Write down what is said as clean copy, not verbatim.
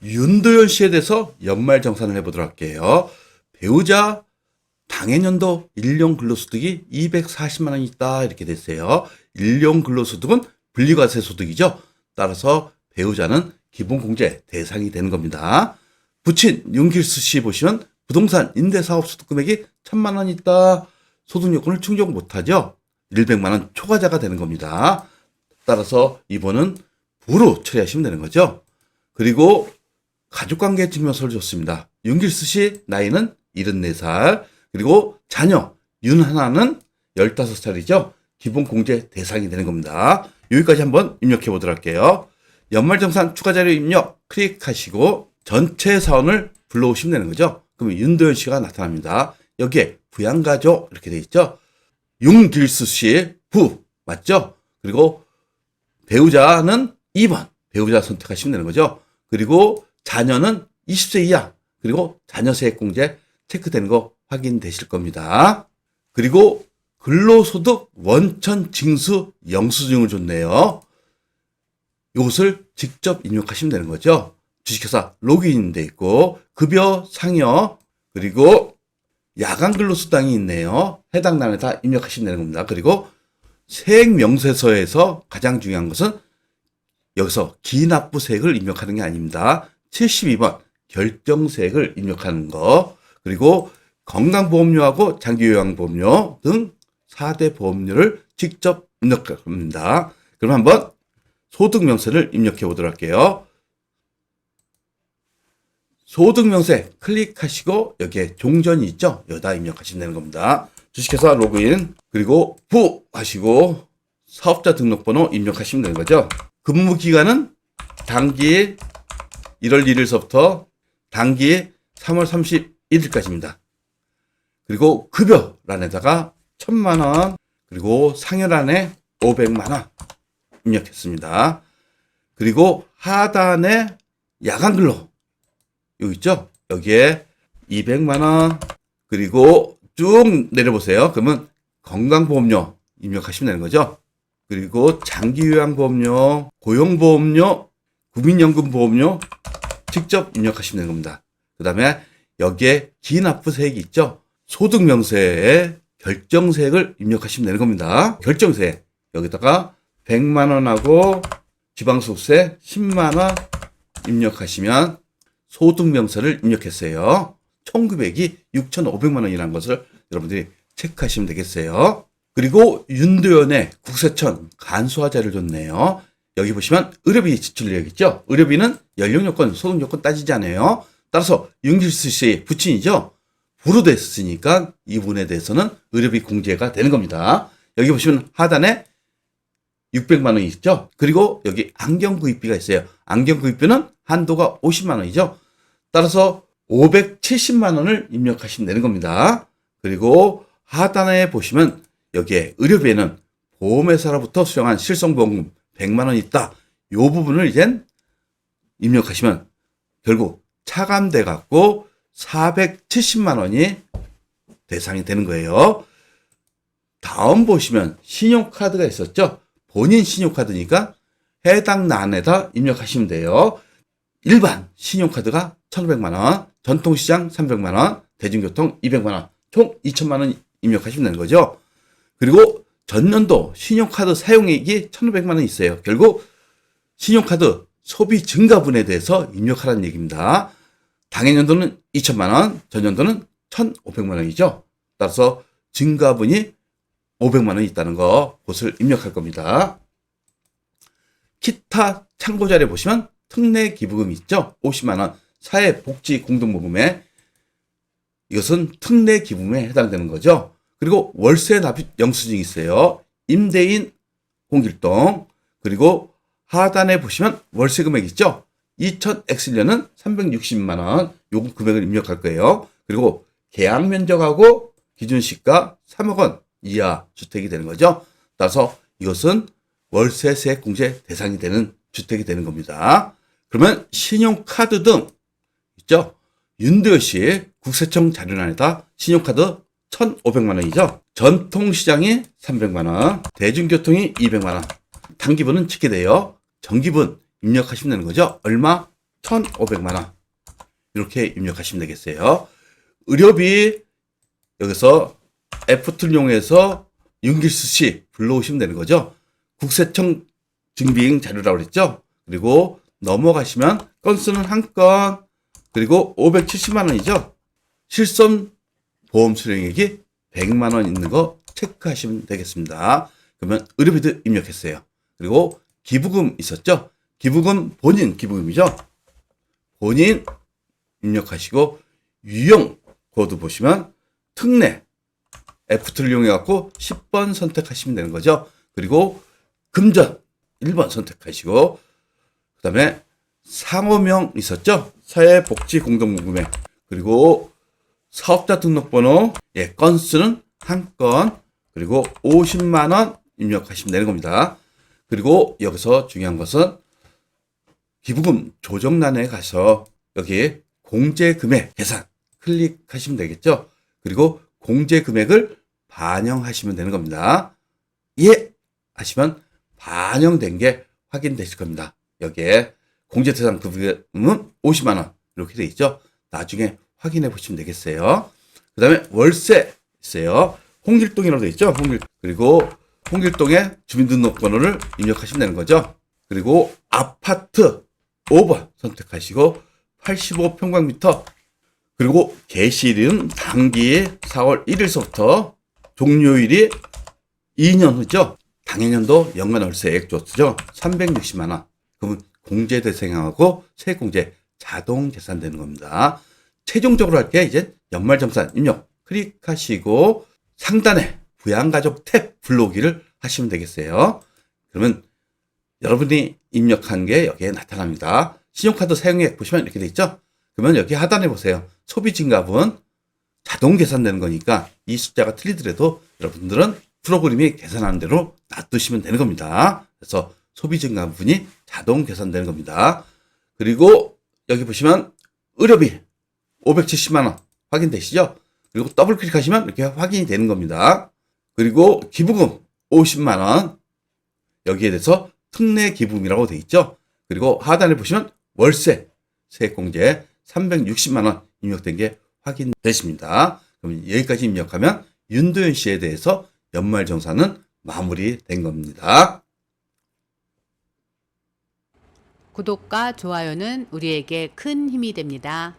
윤도현 씨에 대해서 연말정산을 해보도록 할게요. 배우자 당해년도 일용 근로소득이 240만 원이 있다 이렇게 됐어요. 일용 근로소득은 분리과세 소득이죠. 따라서 배우자는 기본공제 대상이 되는 겁니다. 부친 윤길수 씨 보시면 부동산 임대사업소득 금액이 1,000만 원 있다. 소득요건을 충족 못하죠. 100만 원 초과자가 되는 겁니다. 따라서 이번은 부로 처리하시면 되는 거죠. 그리고 가족관계 증명서를 줬습니다. 윤길수 씨 나이는 74살, 그리고 자녀 윤하나는 15살이죠. 기본공제 대상이 되는 겁니다. 여기까지 한번 입력해 보도록 할게요. 연말정산 추가자료 입력 클릭하시고 전체 사원을 불러오시면 되는 거죠. 그러면 윤도현 씨가 나타납니다. 여기에 부양가족 이렇게 되어 있죠. 윤길수 씨의 부 맞죠? 그리고 배우자는 2번 배우자 선택하시면 되는 거죠. 그리고 자녀는 20세 이하, 그리고 자녀 세액공제 체크되는 거 확인되실 겁니다. 그리고 근로소득 원천 징수 영수증을 줬네요. 이것을 직접 입력하시면 되는 거죠. 주식회사 로그인 돼 있고 급여 상여 그리고 야간 근로수당이 있네요. 해당栏에다 입력하시면 되는 겁니다. 그리고 세액명세서에서 가장 중요한 것은 여기서 기납부세액을 입력하는 게 아닙니다. 72번 결정세액을 입력하는 거, 그리고 건강보험료하고 장기요양보험료 등 4대 보험료를 직접 입력할 겁니다. 그럼 한번 소득명세를 입력해 보도록 할게요. 소득명세 클릭하시고 여기에 종전이 있죠? 여기다 입력하시면 되는 겁니다. 주식회사 로그인, 그리고 부 하시고 사업자 등록번호 입력하시면 되는 거죠. 근무기간은 단기 1월 1일서부터 단기 3월 31일까지입니다. 그리고 급여란에다가 1,000만 원, 그리고 상여란에 500만 원 입력했습니다. 그리고 하단에 야간근로 여기 있죠? 여기에 200만 원, 그리고 쭉 내려보세요. 그러면 건강보험료 입력하시면 되는 거죠. 그리고 장기요양보험료, 고용보험료, 국민연금보험료 직접 입력하시면 되는 겁니다. 그 다음에 여기에 기납부세액이 있죠. 소득명세에 결정세액을 입력하시면 되는 겁니다. 결정세 여기다가 100만 원하고 지방소득세 10만 원 입력하시면 소득명세를 입력했어요. 총 금액이 6,500만 원이라는 것을 여러분들이 체크하시면 되겠어요. 그리고 윤도현의 국세청 간소화자를 줬네요. 여기 보시면 의료비 지출내역 있죠. 의료비는 연령요건, 소득요건 따지지 않아요. 따라서 윤길수 씨의 부친이죠. 부로 됐으니까 이 부분에 대해서는 의료비 공제가 되는 겁니다. 여기 보시면 하단에 600만 원이 있죠. 그리고 여기 안경구입비가 있어요. 안경구입비는 한도가 50만 원이죠. 따라서 570만 원을 입력하시면 되는 겁니다. 그리고 하단에 보시면 여기에 의료비에는 보험회사로부터 수령한 실손보험금 100만 원이 있다. 이 부분을 이제 입력하시면 결국 차감돼 갖고 470만 원이 대상이 되는 거예요. 다음 보시면 신용카드가 있었죠. 본인 신용카드니까 해당 란에다 입력하시면 돼요. 일반 신용카드가 1,500만 원, 전통시장 300만 원, 대중교통 200만 원, 총 2,000만 원 입력하시면 되는 거죠. 그리고 전년도 신용카드 사용액이 1,500만 원 있어요. 결국 신용카드 소비 증가분에 대해서 입력하라는 얘기입니다. 당해년도는 2,000만 원, 전년도는 1,500만 원이죠. 따라서 증가분이 500만 원이 있다는 거, 그것을 입력할 겁니다. 기타 참고자료 보시면 특례 기부금 있죠. 50만 원, 사회복지공동모금에 이것은 특례 기부금에 해당되는 거죠. 그리고 월세 납입 영수증이 있어요. 임대인 홍길동, 그리고 하단에 보시면 월세 금액 있죠. 2000X년은 360만 원, 요금 금액을 입력할 거예요. 그리고 계약 면적하고 기준시가 3억 원 이하 주택이 되는 거죠. 따라서 이것은 월세세액 공제 대상이 되는 주택이 되는 겁니다. 그러면 신용카드 등 있죠. 윤도현 씨 국세청 자료란에다 신용카드 1,500만 원이죠. 전통시장이 300만 원, 대중교통이 200만 원. 단기분은 찍게 돼요. 정기분 입력하시면 되는 거죠. 얼마? 1,500만 원. 이렇게 입력하시면 되겠어요. 의료비 여기서 F2를 이용해서 윤길수 씨 불러오시면 되는 거죠. 국세청 증빙 자료라고 그랬죠. 그리고 넘어가시면 건수는 한 건, 그리고 570만 원이죠. 실손 보험 수령액이 100만 원 있는 거 체크하시면 되겠습니다. 그러면 의료비도 입력했어요. 그리고 기부금 있었죠. 기부금 본인 기부금이죠. 본인 입력하시고 유형 코드 보시면 특례 F2를 이용해 갖고 10번 선택하시면 되는 거죠. 그리고 금전 1번 선택하시고 그다음에 상호명 있었죠. 사회복지공동모금액 그리고 사업자 등록번호 건수는 한 건 그리고 50만 원 입력하시면 되는 겁니다. 그리고 여기서 중요한 것은 기부금 조정란에 가서 여기 공제금액 계산 클릭하시면 되겠죠. 그리고 공제금액을 반영하시면 되는 겁니다. 예 하시면 반영된 게 확인되실 겁니다. 여기에 공제대상 금은 50만 원 이렇게 되어 있죠. 나중에 확인해 보시면 되겠어요. 그 다음에 월세 있어요. 홍길동이라고 되어 있죠. 그리고 홍길동의 주민등록번호를 입력하시면 되는 거죠. 그리고 아파트 5번 선택하시고 85평방미터 그리고 개시일은 당기 4월 1일서부터 종료일이 2년 후죠. 당해년도 연간 월세액 줬죠. 360만 원. 그러면 공제 대상하고 세액공제 자동 계산되는 겁니다. 최종적으로 할 게 이제 연말정산 입력 클릭하시고 상단에 부양가족 탭 불러오기를 하시면 되겠어요. 그러면 여러분이 입력한 게 여기에 나타납니다. 신용카드 사용액 보시면 이렇게 돼 있죠. 그러면 여기 하단에 보세요. 소비증가분 자동 계산되는 거니까 이 숫자가 틀리더라도 여러분들은 프로그램이 계산하는 대로 놔두시면 되는 겁니다. 그래서 소비증가분이 자동 계산되는 겁니다. 그리고 여기 보시면 의료비 570만 원 확인되시죠? 그리고 더블 클릭하시면 이렇게 확인이 되는 겁니다. 그리고 기부금 50만 원 여기에 대해서 특례 기부금이라고 되어 있죠. 그리고 하단에 보시면 월세 세액공제 360만 원 입력된 게 확인되십니다. 그럼 여기까지 입력하면 윤도현 씨에 대해서 연말정산은 마무리된 겁니다. 구독과 좋아요는 우리에게 큰 힘이 됩니다.